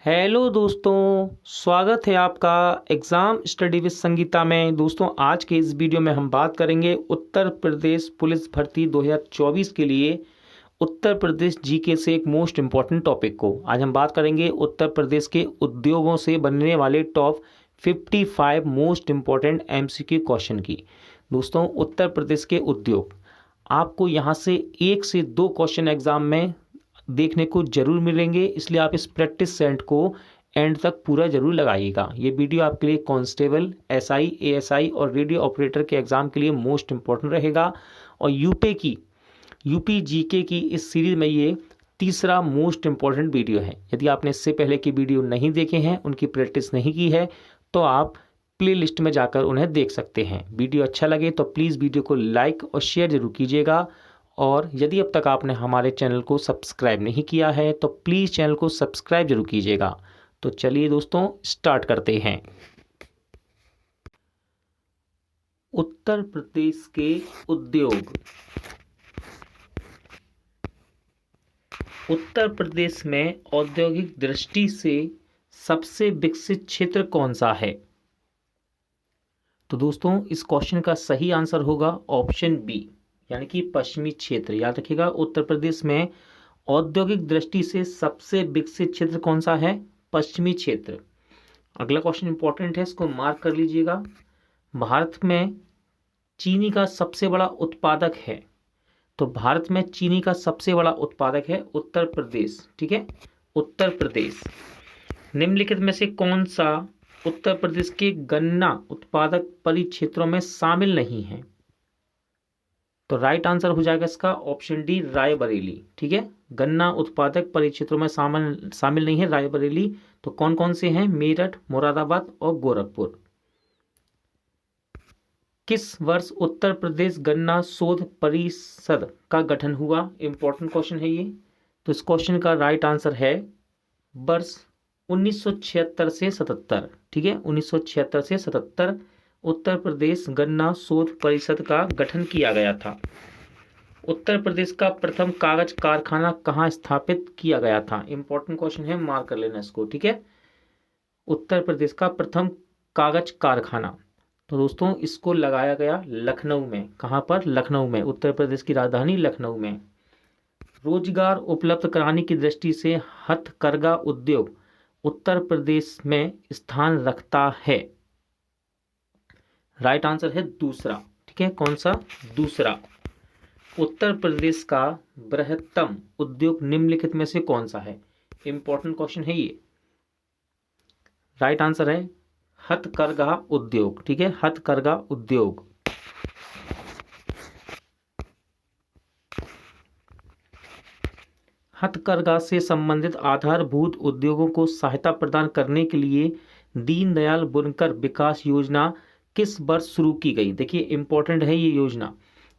Hello दोस्तों, स्वागत है आपका एग्ज़ाम स्टडी विद संगीता में। दोस्तों, आज के इस वीडियो में हम बात करेंगे उत्तर प्रदेश पुलिस भर्ती 2024 के लिए उत्तर प्रदेश जीके से एक मोस्ट इम्पॉर्टेंट टॉपिक को। आज हम बात करेंगे उत्तर प्रदेश के उद्योगों से बनने वाले top 55 most important MCQ question की। दोस्तों, उत्तर प्रदेश के उद्योग, आपको यहाँ से 1 से 2 क्वेश्चन एग्ज़ाम में देखने को जरूर मिलेंगे, इसलिए आप इस प्रैक्टिस सेट को एंड तक पूरा जरूर लगाइएगा। ये वीडियो आपके लिए कांस्टेबल, एसआई, एएसआई और रेडियो ऑपरेटर के एग्ज़ाम के लिए मोस्ट इम्पॉर्टेंट रहेगा। और यूपी जीके की इस सीरीज में ये तीसरा मोस्ट इम्पॉर्टेंट वीडियो है। यदि आपने इससे पहले की वीडियो नहीं देखे हैं, उनकी प्रैक्टिस नहीं की है, तो आप प्ले लिस्ट में जाकर उन्हें देख सकते हैं। वीडियो अच्छा लगे तो प्लीज़ वीडियो को लाइक और शेयर जरूर कीजिएगा। और यदि अब तक आपने हमारे चैनल को सब्सक्राइब नहीं किया है तो प्लीज़ चैनल को सब्सक्राइब जरूर कीजिएगा। तो चलिए दोस्तों, स्टार्ट करते हैं। उत्तर प्रदेश के उद्योग। उत्तर प्रदेश में औद्योगिक दृष्टि से सबसे विकसित क्षेत्र कौन सा है? तो दोस्तों, इस क्वेश्चन का सही आंसर होगा ऑप्शन बी, यानी कि पश्चिमी क्षेत्र। याद रखिएगा, उत्तर प्रदेश में औद्योगिक दृष्टि से सबसे विकसित क्षेत्र कौन सा है? पश्चिमी क्षेत्र। अगला क्वेश्चन इंपॉर्टेंट है, इसको मार्क कर लीजिएगा। भारत में चीनी का सबसे बड़ा उत्पादक है, तो भारत में चीनी का सबसे बड़ा उत्पादक है उत्तर प्रदेश। ठीक है, उत्तर प्रदेश। निम्नलिखित में से कौन सा उत्तर प्रदेश के गन्ना उत्पादक परिक्षेत्रों में शामिल नहीं है? तो राइट आंसर हो जाएगा इसका ऑप्शन डी, रायबरेली। ठीक है, गन्ना उत्पादक परिक्षेत्रों में शामिल नहीं है रायबरेली। तो कौन कौन से हैं? मेरठ, मुरादाबाद और गोरखपुर। किस वर्ष उत्तर प्रदेश गन्ना शोध परिषद का गठन हुआ? इंपॉर्टेंट क्वेश्चन है ये। तो इस क्वेश्चन का राइट आंसर है वर्ष 1976 से 77। ठीक है, 1976 से 77 उत्तर प्रदेश गन्ना शोध परिषद का गठन किया गया था। उत्तर प्रदेश का प्रथम कागज कारखाना कहाँ स्थापित किया गया था? इंपॉर्टेंट क्वेश्चन है, मार्क कर लेना इसको। ठीक है, उत्तर प्रदेश का प्रथम कागज कारखाना, तो दोस्तों इसको लगाया गया लखनऊ में। कहाँ पर? लखनऊ में, उत्तर प्रदेश की राजधानी लखनऊ में। रोजगार उपलब्ध कराने की दृष्टि से हथकरघा उद्योग उत्तर प्रदेश में स्थान रखता है। राइट आंसर है दूसरा। ठीक है, कौन सा? दूसरा। उत्तर प्रदेश का बृहत्तम उद्योग निम्नलिखित में से कौन सा है? इंपॉर्टेंट क्वेश्चन है ये। राइट आंसर है हथकरघा उद्योग। ठीक है, हथकरघा उद्योग। हथकरघा से संबंधित आधारभूत उद्योगों को सहायता प्रदान करने के लिए दीनदयाल बुनकर विकास योजना किस वर्ष शुरू की गई? देखिए, इंपॉर्टेंट है ये योजना।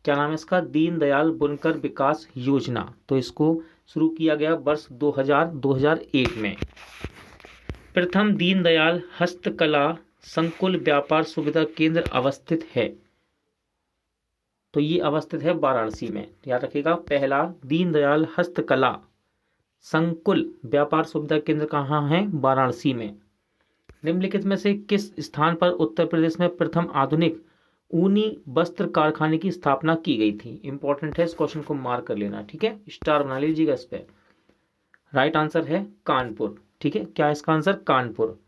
क्या नाम है इसका? दीनदयाल बुनकर विकास योजना। तो इसको शुरू किया गया वर्ष 2001 में। प्रथम दीनदयाल हस्तकला संकुल व्यापार सुविधा केंद्र अवस्थित है, तो ये अवस्थित है वाराणसी में। याद रखिएगा, पहला दीनदयाल हस्तकला संकुल व्यापार सुविधा केंद्र कहाँ है? वाराणसी में। निम्नलिखित में से किस स्थान पर उत्तर प्रदेश में प्रथम आधुनिक ऊनी वस्त्र कारखाने की स्थापना की गई थी? इंपॉर्टेंट है, इस क्वेश्चन को मार्क कर लेना। ठीक है, स्टार बना लीजिएगा इस पे। राइट आंसर है कानपुर। ठीक है, क्या इसका आंसर? कानपुर।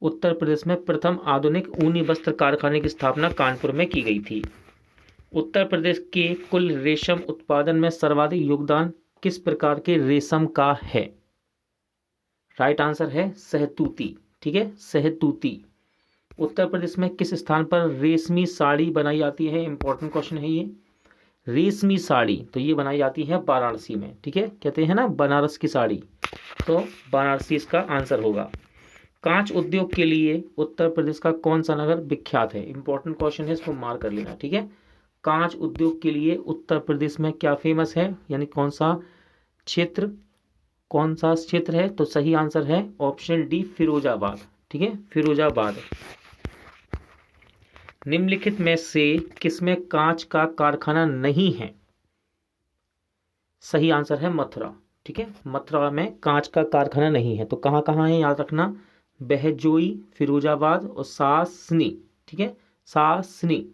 उत्तर प्रदेश में प्रथम आधुनिक ऊनी वस्त्र कारखाने की स्थापना कानपुर में की गई थी। उत्तर प्रदेश के कुल रेशम उत्पादन में सर्वाधिक योगदान किस प्रकार के रेशम का है? राइट आंसर है सहतूती। ठीक है, सहतूती। उत्तर प्रदेश में किस स्थान पर रेशमी साड़ी बनाई जाती है? इंपॉर्टेंट क्वेश्चन है ये। रेशमी साड़ी, तो ये बनाई जाती है वाराणसी में। ठीक है, कहते हैं ना बनारस की साड़ी, तो वाराणसी इसका आंसर होगा। कांच उद्योग के लिए उत्तर प्रदेश का कौन सा नगर विख्यात है? इंपॉर्टेंट क्वेश्चन है, इसको मार्क कर लेना। ठीक है, कांच उद्योग के लिए उत्तर प्रदेश में क्या फेमस है, यानी कौन सा क्षेत्र है? तो सही आंसर है ऑप्शन डी, फिरोजाबाद। ठीक है, फिरोजाबाद। निम्नलिखित में से किसमें कांच का कारखाना नहीं है? सही आंसर है मथुरा। ठीक है, मथुरा में कांच का कारखाना नहीं है। तो कहाँ कहाँ है याद रखना, बहजोई, फिरोजाबाद और सासनी। ठीक है, सासनी।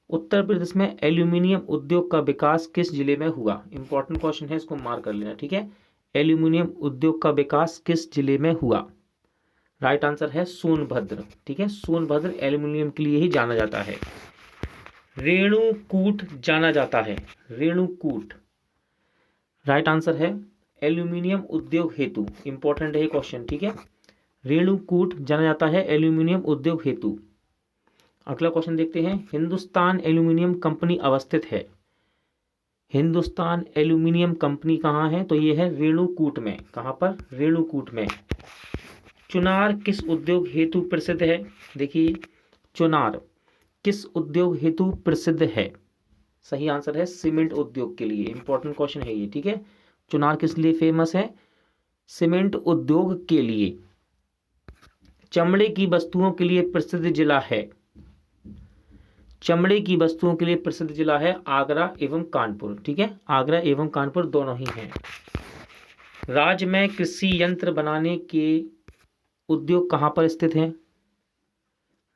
उत्तर प्रदेश में एल्यूमिनियम उद्योग का विकास किस जिले में हुआ? इंपॉर्टेंट क्वेश्चन है, इसको मार्क कर लेना। ठीक है, एल्यूमिनियम उद्योग का विकास किस जिले में हुआ? राइट आंसर है सोनभद्र। ठीक है, सोनभद्र एल्यूमिनियम के लिए ही जाना जाता है। रेणुकूट जाना जाता है, रेणुकूट। राइट आंसर है एल्यूमिनियम उद्योग हेतु। इंपॉर्टेंट है क्वेश्चन। ठीक है, रेणुकूट जाना जाता है एल्यूमिनियम उद्योग हेतु। अगला क्वेश्चन देखते हैं, हिंदुस्तान एल्यूमिनियम कंपनी अवस्थित है। हिंदुस्तान एल्यूमिनियम कंपनी कहाँ है? तो ये है रेणुकूट में। कहाँ पर? रेणुकूट में। चुनार किस उद्योग हेतु प्रसिद्ध है? देखिए, चुनार किस उद्योग हेतु प्रसिद्ध है? सही आंसर है सीमेंट उद्योग के लिए। इंपॉर्टेंट क्वेश्चन है ये। ठीक है, चुनार किस लिए फेमस है? सीमेंट उद्योग के लिए। चमड़े की वस्तुओं के लिए प्रसिद्ध जिला है। चमड़े की वस्तुओं के लिए प्रसिद्ध जिला है आगरा एवं कानपुर। ठीक है, आगरा एवं कानपुर दोनों ही हैं। राज्य में कृषि यंत्र बनाने के उद्योग कहाँ पर स्थित हैं?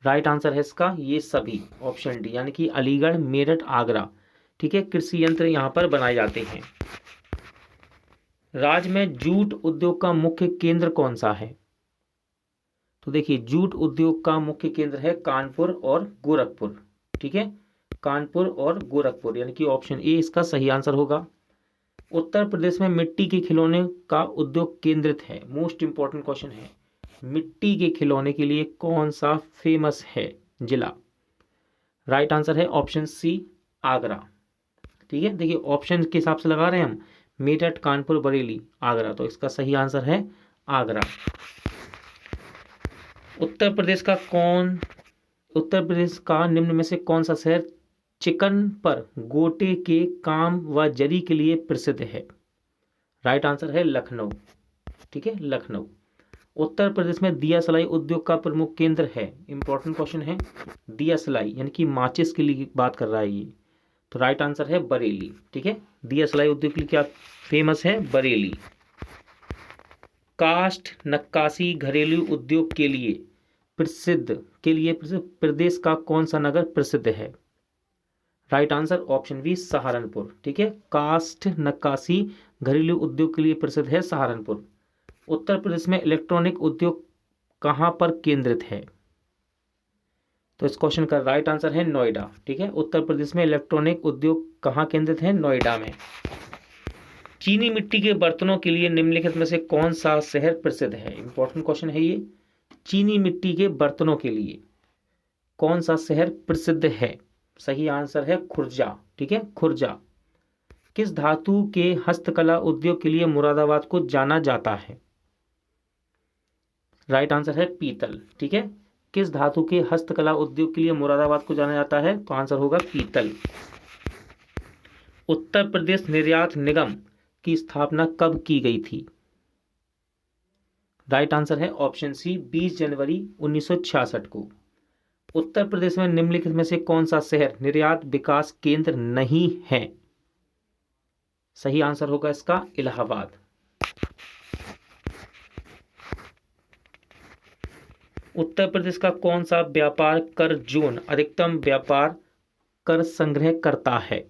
राइट आंसर है इसका ये सभी, ऑप्शन डी, यानी कि अलीगढ़, मेरठ, आगरा। ठीक है, कृषि यंत्र यहाँ पर बनाए जाते हैं। राज्य में जूट उद्योग का मुख्य केंद्र कौन सा है? तो देखिए, जूट उद्योग का मुख्य केंद्र है कानपुर और गोरखपुर। ठीक है, कानपुर और गोरखपुर, यानी कि ऑप्शन ए इसका सही आंसर होगा। उत्तर प्रदेश में मिट्टी के खिलौने का उद्योग केंद्रित है। मोस्ट इंपॉर्टेंट क्वेश्चन है, मिट्टी के खिलौने के लिए कौन सा फेमस है जिला? राइट आंसर है ऑप्शन सी, आगरा। ठीक है, देखिए ऑप्शन के हिसाब से लगा रहे हैं हम, मेरठ, कानपुर, बरेली, आगरा। तो इसका सही आंसर है आगरा। उत्तर प्रदेश का निम्न में से कौन सा शहर चिकन पर गोटे के काम व जरी के लिए प्रसिद्ध है? राइट आंसर है लखनऊ। ठीक है, लखनऊ। उत्तर प्रदेश में दिया सलाई उद्योग का प्रमुख केंद्र है। इंपॉर्टेंट क्वेश्चन है, दिया सलाई यानी कि माचिस के लिए बात कर रहा है ये। तो राइट आंसर है बरेली। ठीक है, दिया सलाई उद्योग के लिए क्या फेमस है? बरेली। काष्ठ नक्काशी घरेलू उद्योग के लिए प्रसिद्ध प्रदेश का कौन सा नगर प्रसिद्ध है? Right answer option B, Saharanpur. ठीक है, काष्ठ नक्काशी घरेलू उद्योग के लिए प्रसिद्ध है सहारनपुर। उत्तर प्रदेश में इलेक्ट्रॉनिक उद्योग कहाँ पर केंद्रित है? तो इस क्वेश्चन का राइट आंसर है नोएडा। ठीक है, उत्तर प्रदेश में इलेक्ट्रॉनिक उद्योग कहाँ केंद्रित है? नोएडा में। चीनी मिट्टी के बर्तनों के लिए निम्नलिखित में से कौन सा शहर प्रसिद्ध है? इंपॉर्टेंट क्वेश्चन है ये, चीनी मिट्टी के बर्तनों के लिए कौन सा शहर प्रसिद्ध है? सही आंसर है खुर्जा। ठीक है, खुर्जा। किस धातु के हस्तकला उद्योग के लिए मुरादाबाद को जाना जाता है? राइट आंसर है पीतल। ठीक है, किस धातु के हस्तकला उद्योग के लिए मुरादाबाद को जाना जाता है? तो आंसर होगा पीतल। उत्तर प्रदेश निर्यात निगम की स्थापना कब की गई थी? राइट आंसर है ऑप्शन सी, 20 जनवरी 1966 को। उत्तर प्रदेश में निम्नलिखित में से कौन सा शहर निर्यात विकास केंद्र नहीं है? सही आंसर होगा इसका इलाहाबाद। उत्तर प्रदेश का कौन सा व्यापार कर जोन अधिकतम व्यापार कर संग्रह करता है?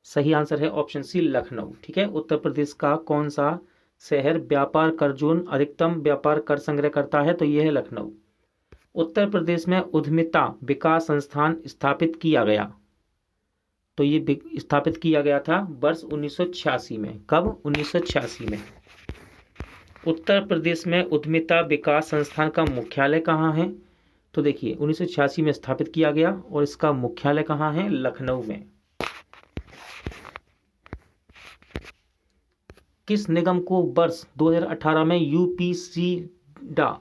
सही आंसर है ऑप्शन सी, लखनऊ। ठीक है, उत्तर प्रदेश का कौन सा शहर व्यापार कर जोन अधिकतम व्यापार कर संग्रह करता है? तो यह है लखनऊ। उत्तर प्रदेश में उद्यमिता विकास संस्थान स्थापित किया गया। तो ये स्थापित किया गया था वर्ष 1986 में। कब? 1986 में। उत्तर प्रदेश में उद्यमिता विकास संस्थान का मुख्यालय कहाँ है? तो देखिए 1986 में स्थापित किया गया और इसका मुख्यालय कहाँ है? लखनऊ में। किस निगम को वर्ष 2018 में यूपीसीडा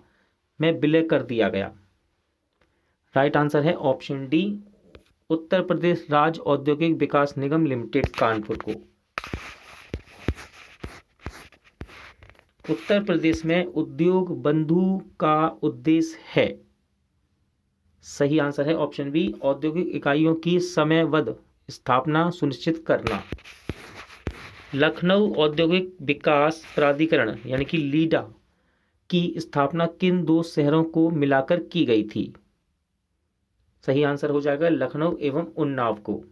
में विलय कर दिया गया? राइट आंसर है ऑप्शन डी, उत्तर प्रदेश राज्य औद्योगिक विकास निगम लिमिटेड, कानपुर को। उत्तर प्रदेश में उद्योग बंधु का उद्देश्य है? सही आंसर है ऑप्शन बी, औद्योगिक इकाइयों की समयबद्ध स्थापना सुनिश्चित करना। लखनऊ औद्योगिक विकास प्राधिकरण यानी कि लीडा की स्थापना किन दो शहरों को मिलाकर की गई थी? सही आंसर हो जाएगा लखनऊ एवं उन्नाव को।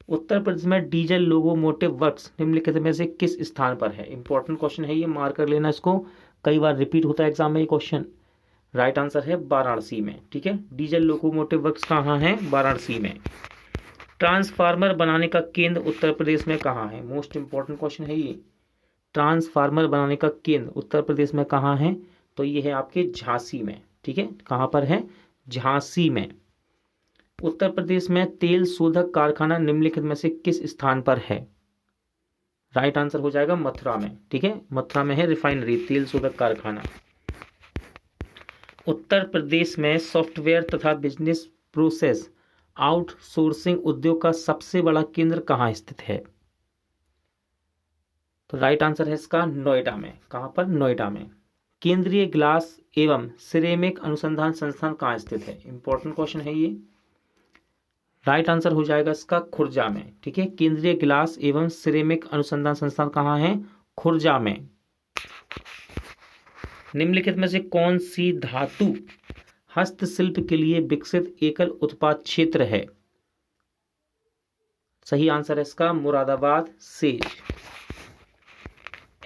उत्तर प्रदेश में डीजल लोकोमोटिव वर्क्स निम्नलिखित में से किस स्थान पर है? इंपॉर्टेंट क्वेश्चन है ये, मार्क कर लेना इसको, कई बार रिपीट होता है एग्जाम में ये क्वेश्चन। राइट आंसर है वाराणसी में। ठीक है, डीजल लोकोमोटिव वर्क्स कहाँ है? वाराणसी में। ट्रांसफार्मर बनाने का केंद्र उत्तर प्रदेश में कहाँ है? मोस्ट इंपॉर्टेंट क्वेश्चन है ये। ट्रांसफार्मर बनाने का केंद्र उत्तर प्रदेश में कहाँ है? तो ये है आपके झांसी में। ठीक है, कहाँ पर है? झांसी में। उत्तर प्रदेश में तेल शोधक कारखाना निम्नलिखित में से किस स्थान पर है? राइट आंसर हो जाएगा मथुरा में। ठीक है, मथुरा में है रिफाइनरी तेल शोधक कारखाना। उत्तर प्रदेश में सॉफ्टवेयर तथा बिजनेस प्रोसेस आउटसोर्सिंग उद्योग का सबसे बड़ा केंद्र कहाँ स्थित है? तो राइट आंसर है इसका नोएडा में। कहाँ पर? नोएडा में। केंद्रीय ग्लास एवं सिरेमिक अनुसंधान संस्थान कहाँ स्थित है? इंपॉर्टेंट क्वेश्चन है ये। राइट आंसर हो जाएगा इसका खुर्जा में। ठीक है, केंद्रीय ग्लास एवं सिरेमिक अनुसंधान संस्थान कहाँ है? खुर्जा में। निम्नलिखित में से कौन सी धातु हस्तशिल्प के लिए विकसित एकल उत्पाद क्षेत्र है? सही आंसर है इसका मुरादाबाद सेज।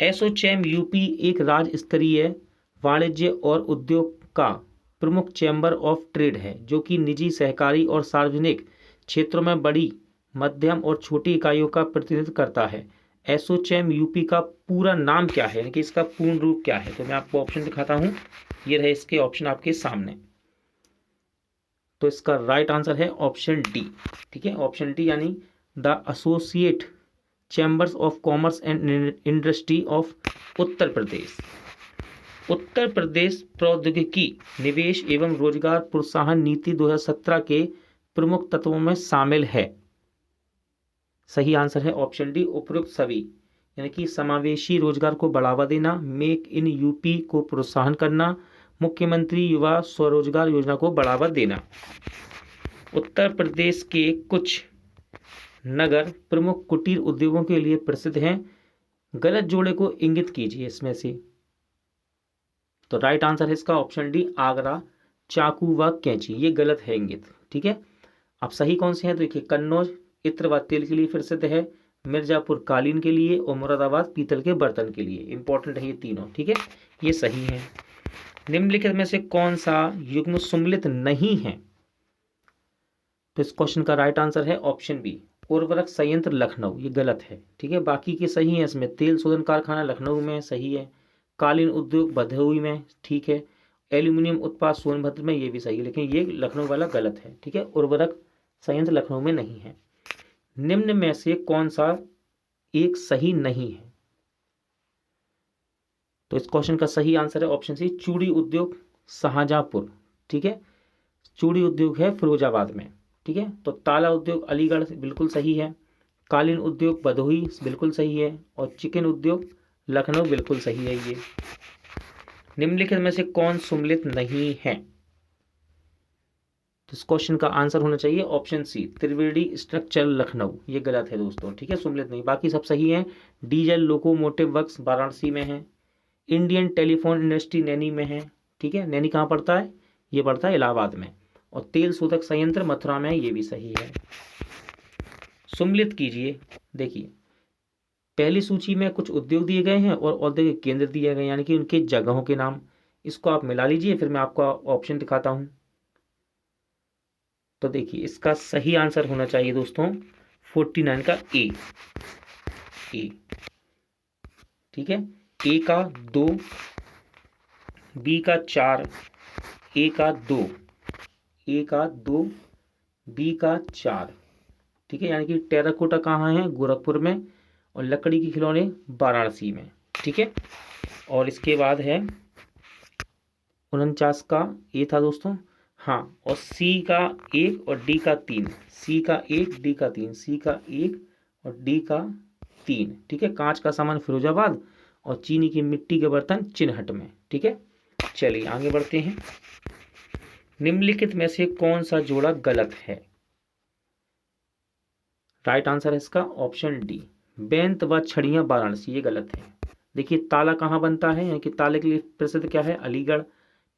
एसोचैम यूपी एक राज्य स्तरीय वाणिज्य और उद्योग का प्रमुख चैम्बर ऑफ ट्रेड है जो कि निजी, सहकारी और सार्वजनिक क्षेत्रों में बड़ी, मध्यम और छोटी इकाइयों का प्रतिनिधित्व करता है। एसोचैम यूपी का पूरा नाम क्या है, यानी कि इसका पूर्ण रूप क्या है? तो मैं आपको ऑप्शन दिखाता हूं, ये रहे इसके ऑप्शन आपके सामने। तो इसका राइट आंसर है ऑप्शन डी। ठीक है, ऑप्शन डी यानी the associate chambers of commerce and industry of Uttar Pradesh. Uttar Pradesh प्रौद्योगिकी निवेश एवं रोजगार प्रोत्साहन नीति 2017 के प्रमुख तत्वों में शामिल है। सही आंसर है ऑप्शन डी उपरोक्त सभी, यानी कि समावेशी रोजगार को बढ़ावा देना, मेक इन यूपी को प्रोत्साहन करना, मुख्यमंत्री युवा स्वरोजगार योजना को बढ़ावा देना। उत्तर प्रदेश के कुछ नगर प्रमुख कुटीर उद्योगों के लिए प्रसिद्ध हैं। गलत जोड़े को इंगित कीजिए इसमें से। तो राइट आंसर है इसका ऑप्शन डी आगरा, चाकू व कैंची। ये गलत है इंगित। ठीक है, अब सही कौन से हैं? तो देखिए, कन्नौज इत्र व तेल के लिए प्रसिद्ध है, मिर्जापुर कालीन के लिए और मुरादाबाद पीतल के बर्तन के लिए। इंपॉर्टेंट है ये तीनों। ठीक है, ये सही है। निम्नलिखित में से कौन सा युग्म सुमेलित नहीं है? तो इस क्वेश्चन का राइट आंसर है ऑप्शन बी उर्वरक संयंत्र लखनऊ। ये गलत है। ठीक है, बाकी के सही है। इसमें तेल शोधन कारखाना लखनऊ में सही है, कालीन उद्योग भदोही में, ठीक है, एल्यूमिनियम उत्पाद सोनभद्र में, ये भी सही है, लेकिन ये लखनऊ वाला गलत है। ठीक है, उर्वरक संयंत्र लखनऊ में नहीं है। निम्न में से कौन सा एक सही नहीं है? तो इस क्वेश्चन का सही आंसर है ऑप्शन सी चूड़ी उद्योग शाहजहांपुर। ठीक है, चूड़ी उद्योग है फिरोजाबाद में। ठीक है, तो ताला उद्योग अलीगढ़ बिल्कुल सही है, कालीन उद्योग भदोही बिल्कुल सही है, और चिकन उद्योग लखनऊ बिल्कुल सही है। ये निम्नलिखित में से कौन सुमेलित नहीं है? तो इस क्वेश्चन का आंसर होना चाहिए ऑप्शन सी त्रिवेणी स्ट्रक्चर लखनऊ। ये गलत है दोस्तों। ठीक है, सुमेलित नहीं, बाकी सब सही है। डीजल लोकोमोटिव वर्क्स वाराणसी में है, इंडियन टेलीफोन इंडस्ट्री नैनी में है। ठीक है, नैनी कहाँ पड़ता है? ये पड़ता है इलाहाबाद में। और तेल शोधक संयंत्र मथुरा में है, ये भी सही है। सुमेलित कीजिए। देखिए, पहली सूची में कुछ उद्योग दिए गए हैं और औद्योगिक केंद्र दिए गए, यानी कि उनके जगहों के नाम। इसको आप मिला लीजिए, फिर मैं आपको ऑप्शन दिखाता हूं। तो देखिए, इसका सही आंसर होना चाहिए दोस्तों 49 का ए। ठीक है, ए का 2, बी का 4, ए का 2, बी का 4। ठीक है, यानी कि टेराकोटा कहाँ है? गोरखपुर में, और लकड़ी के खिलौने वाराणसी में। ठीक है, और इसके बाद है 49 का ए था दोस्तों। हाँ, और सी का 1 और डी का 3, सी का 1 डी का 3, सी का 1 और डी का 3। ठीक है, कांच का सामान फिरोजाबाद और चीनी की मिट्टी के बर्तन चिन्हट में। ठीक है, चलिए आगे बढ़ते हैं। निम्नलिखित में से कौन सा जोड़ा गलत है? राइट आंसर है इसका ऑप्शन डी बेंत व छड़ियाँ वाराणसी, ये गलत है। देखिए ताला कहाँ बनता है, यानी कि ताले के लिए प्रसिद्ध क्या है, अलीगढ़।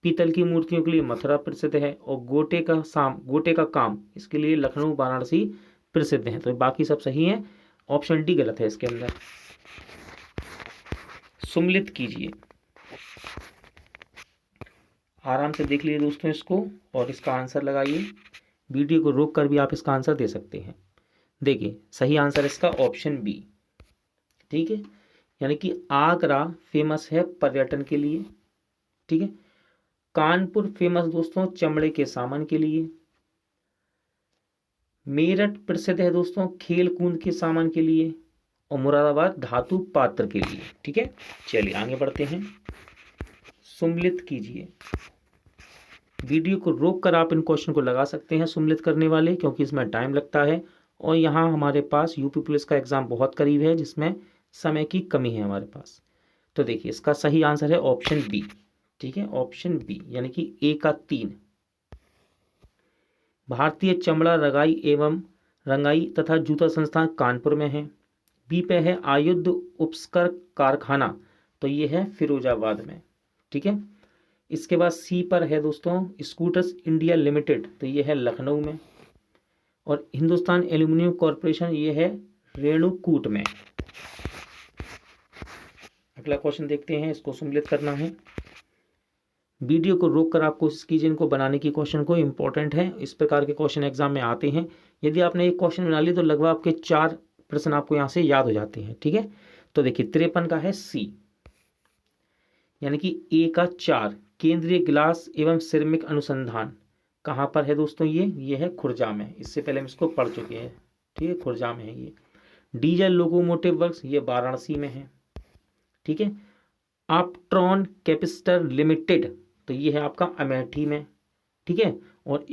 पीतल की मूर्तियों के लिए मथुरा प्रसिद्ध है, और गोटे का काम इसके लिए लखनऊ वाराणसी प्रसिद्ध है। तो बाकी सब सही है, ऑप्शन डी गलत है इसके अंदर। सुम्मिलित कीजिए, आराम से देख लीजिए दोस्तों इसको और इसका आंसर लगाइए। वीडियो को रोक कर भी आप इसका आंसर दे सकते हैं। देखिए सही आंसर इसका ऑप्शन बी, ठीक है, यानी कि आगरा फेमस है पर्यटन के लिए, ठीक है। कानपुर फेमस दोस्तों चमड़े के सामान के लिए। मेरठ प्रसिद्ध है दोस्तों खेल कूद के सामान के लिए, और मुरादाबाद धातु पात्र के लिए, ठीक है। चलिए आगे बढ़ते हैं। सुम्मिलित कीजिए, वीडियो को रोक कर आप इन क्वेश्चन को लगा सकते हैं सुम्मिलित करने वाले, क्योंकि इसमें टाइम लगता है और यहाँ हमारे पास यूपी पुलिस का एग्जाम बहुत करीब है जिसमें समय की कमी है हमारे पास। तो देखिए इसका सही आंसर है ऑप्शन बी, ठीक है, ऑप्शन बी, यानी कि ए का 3। भारतीय चमड़ा रंगाई एवं रंगाई तथा जूता संस्थान कानपुर में है। बी पे है आयुध उपस्कर कारखाना, तो ये है फिरोजाबाद में, ठीक है। इसके बाद सी पर है दोस्तों स्कूटर्स इंडिया लिमिटेड, तो ये है लखनऊ में। और हिंदुस्तान एल्यूमिनियम कॉरपोरेशन, ये है रेणुकूट में। अगला क्वेश्चन देखते हैं, इसको सम्मिलित करना है। वीडियो को रोककर आप कोशिश कीजिए इनको बनाने की, क्वेश्चन को, इंपॉर्टेंट है, इस प्रकार के क्वेश्चन एग्जाम में आते हैं। यदि आपने एक क्वेश्चन बना ली तो लगभग आपके 4 प्रश्न आपको यहाँ से याद हो जाते हैं, ठीक है। तो देखिए 53 का है सी, यानी कि ए का 4 केंद्रीय गिलास एवं सिरेमिक अनुसंधान कहाँ पर है दोस्तों, ये है खुर्जा में। इससे पहले हम इसको पढ़ चुके हैं, ठीक है, खुर्जा में है ये। डीजल लोकोमोटिव वर्क्स, ये वाराणसी में है, ठीक है। अपट्रॉन कैपिस्टर लिमिटेड, तो ये है आपका अमेठी में, ठीक है। और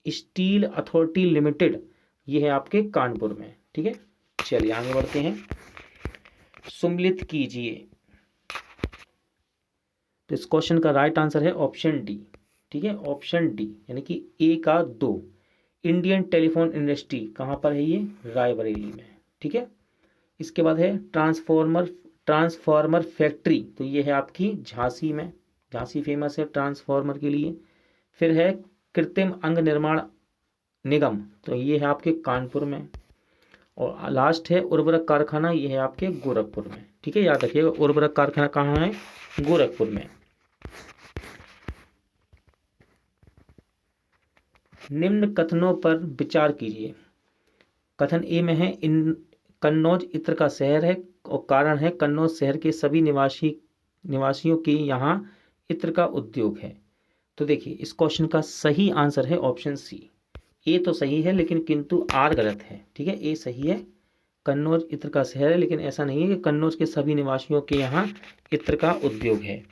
स्टील अथॉरिटी लिमिटेड, ये है आपके कानपुर में, ठीक है। चलिए आगे बढ़ते हैं। सम्मिलित कीजिए, तो इस क्वेश्चन का राइट आंसर है ऑप्शन डी, ठीक है, ऑप्शन डी, यानी कि ए का 2 इंडियन टेलीफोन इंडस्ट्री कहाँ पर है, ये रायबरेली में, ठीक है। इसके बाद है ट्रांसफार्मर फैक्ट्री, तो ये है आपकी झांसी में, झांसी फेमस है ट्रांसफार्मर के लिए। फिर है कृत्रिम अंग निर्माण निगम, तो ये है आपके कानपुर में। और लास्ट है उर्वरक कारखाना, ये है आपके गोरखपुर में, ठीक है, याद रखिएगा उर्वरक कारखाना कहाँ है, गोरखपुर में। निम्न कथनों पर विचार कीजिए। कथन ए में है कन्नौज इत्र का शहर है, और कारण है कन्नौज शहर के सभी निवासियों के यहाँ इत्र का उद्योग है। तो देखिए इस क्वेश्चन का सही आंसर है ऑप्शन सी। ए तो सही है लेकिन किंतु आर गलत है, ठीक है। ए सही है, कन्नौज इत्र का शहर है, लेकिन ऐसा नहीं है कि कन्नौज के सभी निवासियों के यहाँ इत्र का उद्योग है।